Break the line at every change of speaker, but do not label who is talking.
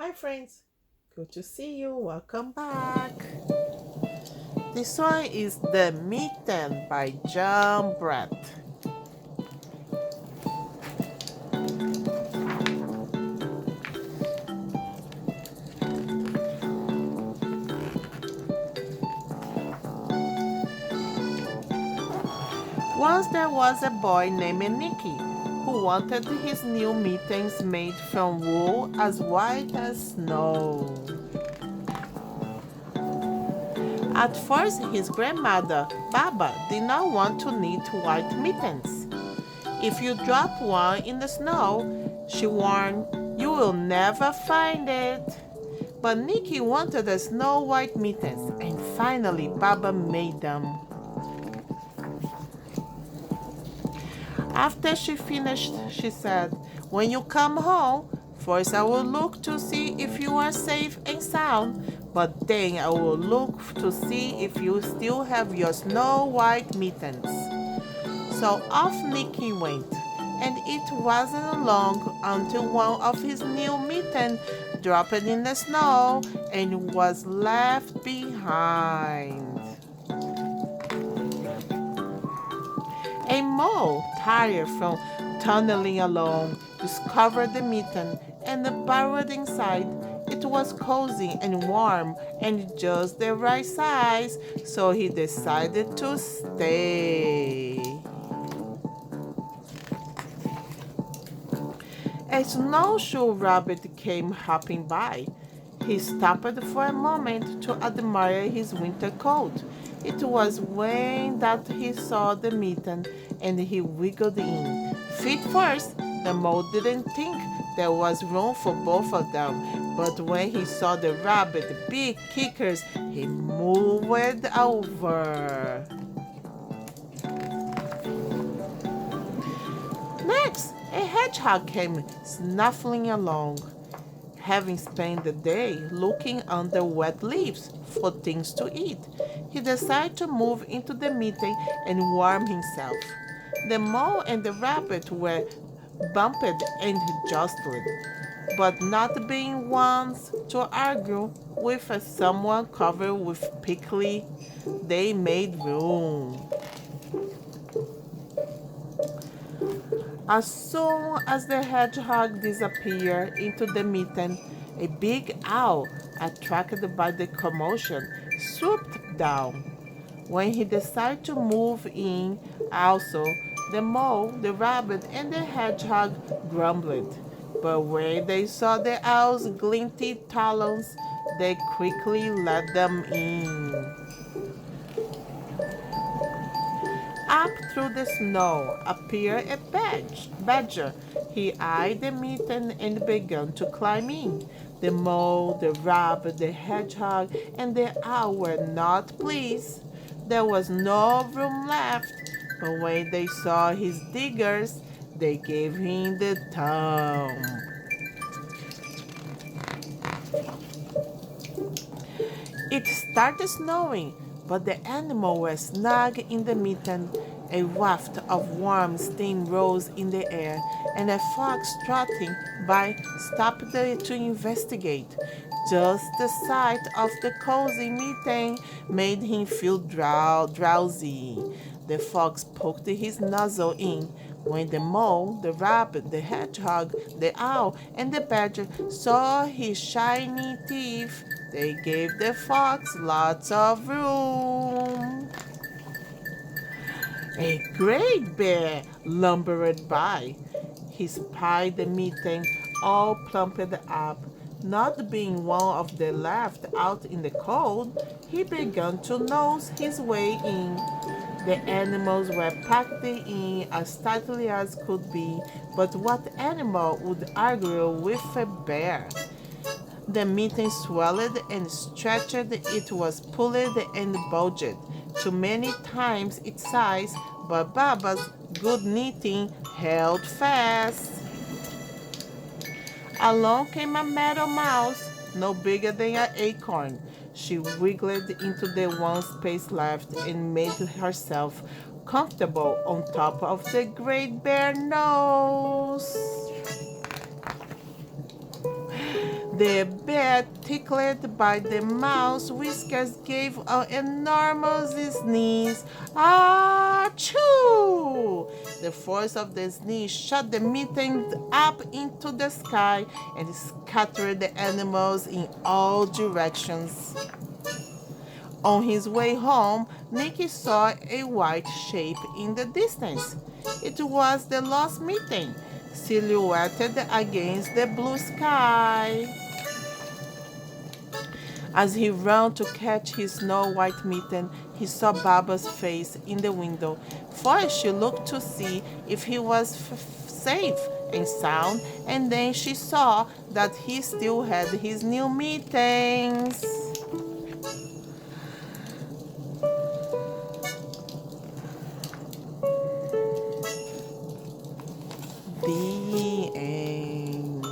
Hi friends, good to see you. Welcome back. This one is The Mitten by John Brett. Once there was a boy named Nicky who wanted his new mittens made from wool as white as snow. At first, his grandmother, Baba, did not want to knit white mittens. If you drop one in the snow, she warned, you will never find it. But Nikki wanted the snow white mittens, and finally Baba made them. After she finished, she said, when you come home, first I will look to see if you are safe and sound, but then I will look to see if you still have your snow white mittens. So off Nicky went, and it wasn't long until one of his new mittens dropped in the snow and was left behind. A mole, tired from tunneling along, discovered the mitten and burrowed inside. It was cozy and warm and just the right size, so he decided to stay. A snowshoe rabbit came hopping by. He stopped for a moment to admire his winter coat. It was when that he saw the mitten and he wiggled in. Feet first, the mole didn't think there was room for both of them, but when he saw the rabbit big kickers, he moved over. Next, a hedgehog came snuffling along. Having spent the day looking under wet leaves for things to eat, he decided to move into the mitten and warm himself. The mole and the rabbit were bumped and jostled, but not being ones to argue with someone covered with prickly, they made room. As soon as the hedgehog disappeared into the mitten, a big owl, attracted by the commotion, swooped down. When he decided to move in also, the mole, the rabbit, and the hedgehog grumbled. But when they saw the owl's glinty talons, they quickly let them in. Up through the snow appeared a badger. He eyed the mitten and began to climb in. The mole, the rabbit, the hedgehog, and the owl were not pleased. There was no room left, but when they saw his diggers, they gave him the thumb. It started snowing, but the animals were snug in the mitten. A waft of warm steam rose in the air, and a fox trotting by stopped to investigate. Just the sight of the cozy mitten made him feel drowsy. The fox poked his nozzle in. When the mole, the rabbit, the hedgehog, the owl, and the badger saw his shiny teeth, they gave the fox lots of room. A great bear lumbered by. He spied the mitten all plumped up. Not being one of the left out in the cold, he began to nose his way in. The animals were packed in as tightly as could be, but what animal would argue with a bear? The mitten swelled and stretched, it was pulled and bulged, too many times its size, but Baba's good knitting held fast. Along came a meadow mouse, no bigger than an acorn. She wiggled into the one space left and made herself comfortable on top of the great bear nose. The bear, tickled by the mouse whiskers, gave an enormous sneeze. Achoo! The force of the sneeze shot the mitten up into the sky and scattered the animals in all directions. On his way home, Nicky saw a white shape in the distance. It was the lost mitten, silhouetted against the blue sky. As he ran to catch his snow-white mitten, he saw Baba's face in the window. First she looked to see if he was safe and sound, and then she saw that he still had his new mittens. The end.